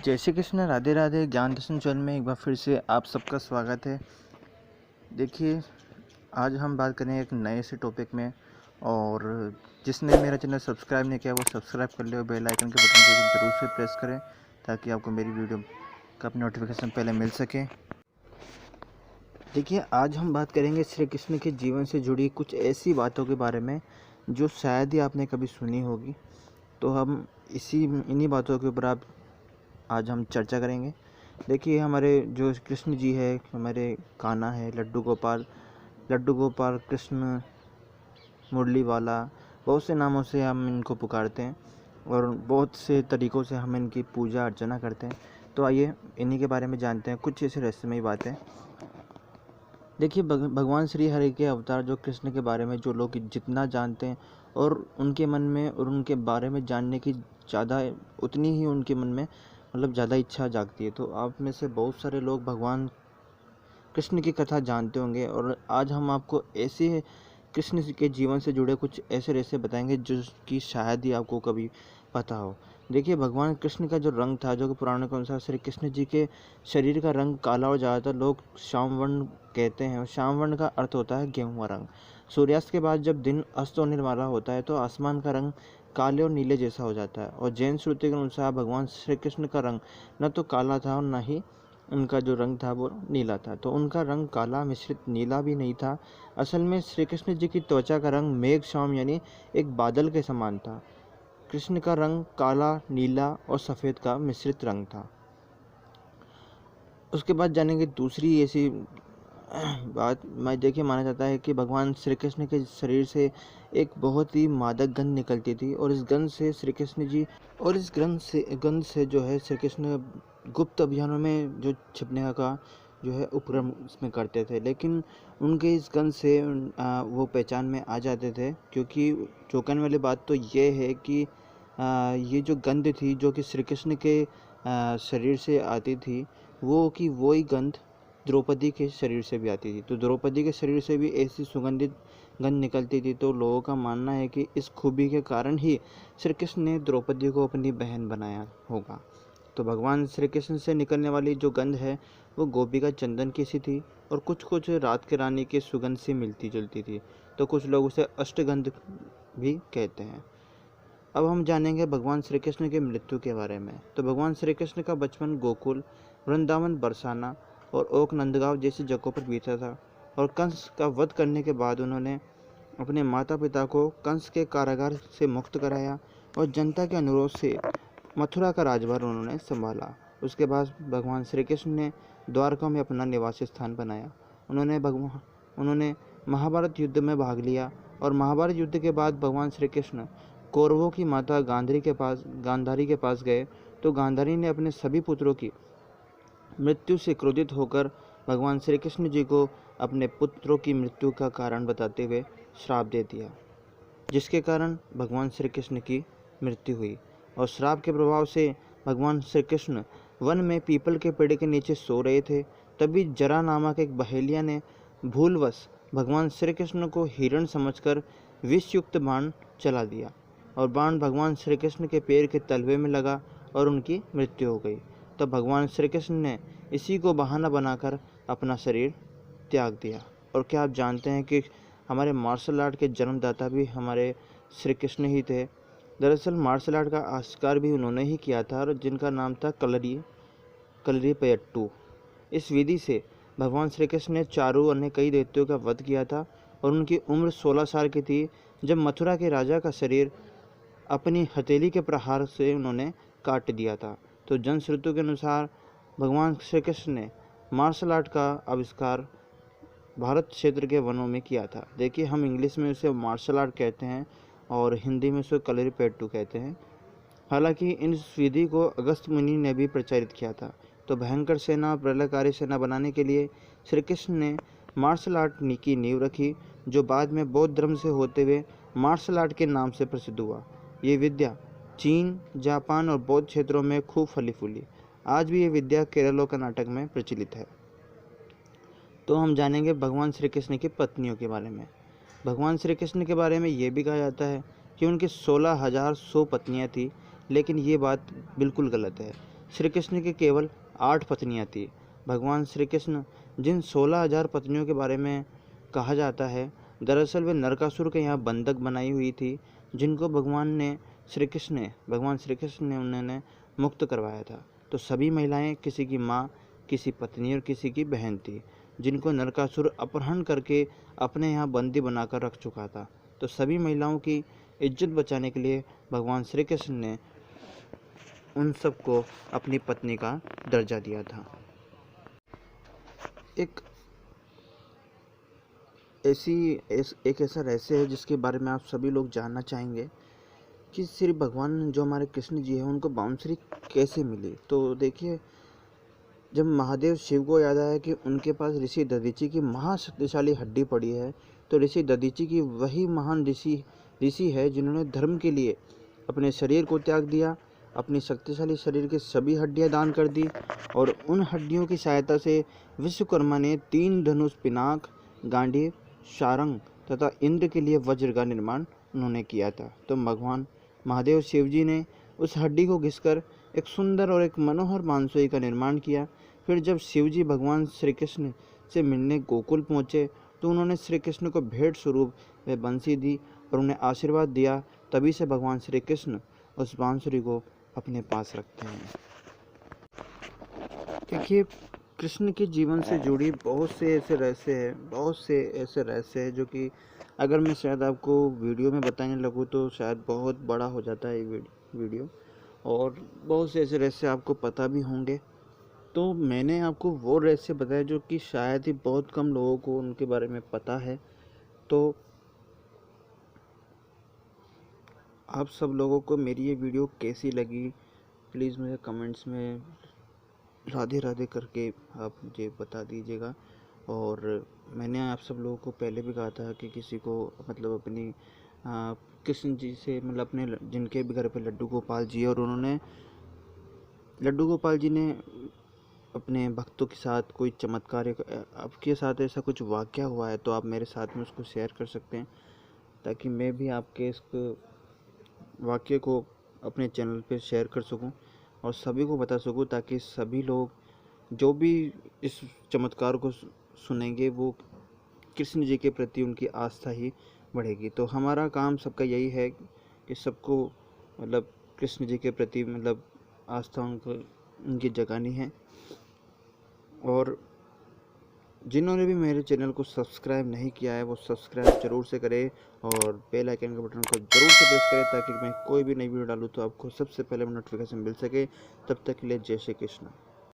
जय श्री कृष्ण, राधे राधे। ज्ञान दर्शन चैनल में एक बार फिर से आप सबका स्वागत है। देखिए, आज हम बात करें एक नए से टॉपिक में। और जिसने मेरा चैनल सब्सक्राइब नहीं किया वो सब्सक्राइब कर ले और बेल आइकन के बटन को ज़रूर से प्रेस करें ताकि आपको मेरी वीडियो का नोटिफिकेशन पहले मिल सके। देखिए, आज हम बात करेंगे श्री कृष्ण के जीवन से जुड़ी कुछ ऐसी बातों के बारे में जो शायद ही आपने कभी सुनी होगी। तो हम इन्हीं बातों के ऊपर आज हम चर्चा करेंगे। देखिए, हमारे जो कृष्ण जी है, हमारे कान्हा है, लड्डू गोपाल, कृष्ण, मुरली वाला, बहुत से नामों से हम इनको पुकारते हैं और बहुत से तरीक़ों से हम इनकी पूजा अर्चना करते हैं। तो आइए इन्हीं के बारे में जानते हैं कुछ ऐसे रहस्यमयी बातें। देखिए, भगवान श्री हरि के अवतार जो कृष्ण के बारे में जो लोग जितना जानते हैं और उनके मन में और उनके बारे में जानने की ज़्यादा उतनी ही उनके मन में ज़्यादा इच्छा जागती है। तो आप में से बहुत सारे लोग भगवान कृष्ण की कथा जानते होंगे और आज हम आपको ऐसे कृष्ण के जीवन से जुड़े कुछ ऐसे रहस्य बताएंगे जो कि शायद ही आपको कभी पता हो। देखिए, भगवान कृष्ण का जो रंग था, जो कि पुराणों के अनुसार श्री कृष्ण जी के शरीर का रंग काला और ज़्यादातर लोग श्याम वर्ण कहते हैं। और श्याम वर्ण का अर्थ होता है गेहुआ रंग। सूर्यास्त के बाद जब दिन अस्त होने वाला होता है तो आसमान का रंग काले और नीले जैसा हो जाता है। और जैन श्रुति के अनुसार भगवान श्री कृष्ण का रंग न तो काला था और न ही उनका जो रंग था वो नीला था। तो उनका रंग काला मिश्रित नीला भी नहीं था। असल में श्री कृष्ण जी की त्वचा का रंग मेघ श्याम यानी एक बादल के समान था। कृष्ण का रंग काला, नीला और सफ़ेद का मिश्रित रंग था। उसके बाद जानेंगे दूसरी ऐसी बात। मैं देखिए, माना जाता है कि भगवान श्री कृष्ण के शरीर से एक बहुत ही मादक गंध निकलती थी और इस गंध से श्री कृष्ण जी और इस गंध से जो है श्री कृष्ण गुप्त अभियानों में जो छिपने का जो है उपक्रम इसमें करते थे। लेकिन उनके इस गंध से वो पहचान में आ जाते थे, क्योंकि चौंकाने वाली बात तो ये है कि ये जो गंध थी जो कि श्री कृष्ण के शरीर से आती थी वो वही गंध द्रौपदी के शरीर से भी आती थी। तो द्रौपदी के शरीर से भी ऐसी सुगंधित गंध निकलती थी। तो लोगों का मानना है कि इस खूबी के कारण ही श्री कृष्ण ने द्रौपदी को अपनी बहन बनाया होगा। तो भगवान श्री कृष्ण से निकलने वाली जो गंध है वो गोपिका चंदन की सी थी और कुछ रात के रानी के सुगंध से मिलती जुलती थी। तो कुछ लोग उसे अष्टगंध भी कहते हैं। अब हम जानेंगे भगवान श्री कृष्ण के मृत्यु के बारे में। तो भगवान श्री कृष्ण का बचपन गोकुल, वृंदावन, बरसाना और ओक नंदगांव जैसी जगहों पर बीता था। और कंस का वध करने के बाद उन्होंने अपने माता पिता को कंस के कारागार से मुक्त कराया और जनता के अनुरोध से मथुरा का राजभार उन्होंने संभाला। उसके बाद भगवान श्री कृष्ण ने द्वारका में अपना निवासी स्थान बनाया। उन्होंने महाभारत युद्ध में भाग लिया और महाभारत युद्ध के बाद भगवान श्री कृष्ण कौरवों की माता गांधारी के पास गए। तो गांधारी ने अपने सभी पुत्रों की मृत्यु से क्रोधित होकर भगवान श्री कृष्ण जी को अपने पुत्रों की मृत्यु का कारण बताते हुए श्राप दे दिया, जिसके कारण भगवान श्री कृष्ण की मृत्यु हुई। और श्राप के प्रभाव से भगवान श्री कृष्ण वन में पीपल के पेड़ के नीचे सो रहे थे। तभी जरा नामक एक बहेलिया ने भूलवश भगवान श्री कृष्ण को हिरण समझकर विषयुक्त बाण चला दिया और बाण भगवान श्री कृष्ण के पैर के तलवे में लगा और उनकी मृत्यु हो गई। तब भगवान श्री कृष्ण ने इसी को बहाना बनाकर अपना शरीर त्याग दिया। और क्या आप जानते हैं कि हमारे मार्शल आर्ट के जन्मदाता भी हमारे श्री कृष्ण ही थे। दरअसल मार्शल आर्ट का आविष्कार भी उन्होंने ही किया था और जिनका नाम था कलरीपयट्टू। इस विधि से भगवान श्री कृष्ण ने चारों अन्य कई दैत्यों का वध किया था और उनकी उम्र 16 साल की थी जब मथुरा के राजा का शरीर अपनी हथेली के प्रहार से उन्होंने काट दिया था। तो जनश्रुति के अनुसार भगवान श्री कृष्ण ने मार्शल आर्ट का आविष्कार भारत क्षेत्र के वनों में किया था। देखिए, हम इंग्लिश में उसे मार्शल आर्ट कहते हैं और हिंदी में उसे कलरीपयट्टू कहते हैं। हालांकि इस विधि को अगस्त मुनि ने भी प्रचारित किया था। तो भयंकर सेना, प्रलयकारी सेना बनाने के लिए श्री कृष्ण ने मार्शल आर्ट की नींव रखी, जो बाद में बौद्ध धर्म से होते हुए मार्शल आर्ट के नाम से प्रसिद्ध हुआ। ये विद्या चीन, जापान और बौद्ध क्षेत्रों में खूब फली फूली। आज भी ये विद्या केरल और कर्नाटक में प्रचलित है। तो हम जानेंगे भगवान श्री कृष्ण की पत्नियों के बारे में। भगवान श्री कृष्ण के बारे में ये भी कहा जाता है कि उनकी 16,100 पत्नियाँ थीं, लेकिन ये बात बिल्कुल गलत है। श्री कृष्ण की केवल 8 पत्नियां थी। भगवान श्री कृष्ण जिन 16,000 पत्नियों के बारे में कहा जाता है, दरअसल वे नरकासुर के यहाँ बंधक बनाई हुई थी, जिनको भगवान श्री कृष्ण ने उन्हें मुक्त करवाया था। तो सभी महिलाएं किसी की माँ, किसी पत्नी और किसी की बहन थी, जिनको नरकासुर अपहरण करके अपने यहाँ बंदी बनाकर रख चुका था। तो सभी महिलाओं की इज्जत बचाने के लिए भगवान श्री कृष्ण ने उन सबको अपनी पत्नी का दर्जा दिया था। एक ऐसा रहस्य है जिसके बारे में आप सभी लोग जानना चाहेंगे कि श्री भगवान जो हमारे कृष्ण जी हैं, उनको बांसुरी कैसे मिली। तो देखिए, जब महादेव शिव को याद आया कि उनके पास ऋषि दधीचि की महाशक्तिशाली हड्डी पड़ी है, तो ऋषि दधीचि की वही महान ऋषि है जिन्होंने धर्म के लिए अपने शरीर को त्याग दिया, अपनी शक्तिशाली शरीर की सभी हड्डियां दान कर दी, और उन हड्डियों की सहायता से विश्वकर्मा ने 3 धनुष, पिनाक, गांडीव, शारंग तथा इंद्र के लिए वज्र का निर्माण उन्होंने किया था। तो भगवान महादेव शिव जी ने उस हड्डी को घिसकर एक सुंदर और एक मनोहर बांसुरी का निर्माण किया। फिर जब शिव जी भगवान श्री कृष्ण से मिलने गोकुल पहुँचे, तो उन्होंने श्री कृष्ण को भेंट स्वरूप वह बंसी दी और उन्हें आशीर्वाद दिया। तभी से भगवान श्री कृष्ण उस बांसुरी को अपने पास रखते हैं। देखिए, कृष्ण के जीवन से जुड़ी बहुत से ऐसे रहस्य हैं जो कि अगर मैं शायद आपको वीडियो में बताने लगूँ तो शायद बहुत बड़ा हो जाता है ये वीडियो, और बहुत से ऐसे रहस्य आपको पता भी होंगे। तो मैंने आपको वो रहस्य बताया जो कि शायद ही बहुत कम लोगों को उनके बारे में पता है। तो आप सब लोगों को मेरी ये वीडियो कैसी लगी, प्लीज़ मुझे कमेंट्स में राधे राधे करके आप मुझे बता दीजिएगा। और मैंने आप सब लोगों को पहले भी कहा था कि किसी को मतलब अपनी कृष्ण जी से मतलब अपने जिनके भी घर पे लड्डू गोपाल जी है और उन्होंने लड्डू गोपाल जी ने अपने भक्तों के साथ कोई चमत्कार, आपके साथ ऐसा कुछ वाक़या हुआ है तो आप मेरे साथ में उसको शेयर कर सकते हैं, ताकि मैं भी आपके इस वाक़ये को अपने चैनल पे शेयर कर सकूं और सभी को बता सकूं, ताकि सभी लोग जो भी इस चमत्कार को सुनेंगे वो कृष्ण जी के प्रति उनकी आस्था ही बढ़ेगी। तो हमारा काम सबका यही है कि सबको मतलब कृष्ण जी के प्रति मतलब आस्था उनकी जगानी है। और जिन्होंने भी मेरे चैनल को सब्सक्राइब नहीं किया है वो सब्सक्राइब ज़रूर से करें और बेल आइकन के बटन को ज़रूर से प्रेस करें, ताकि मैं कोई भी नई वीडियो डालूँ तो आपको सबसे पहले नोटिफिकेशन मिल सके। तब तक के लिए जय श्री कृष्ण।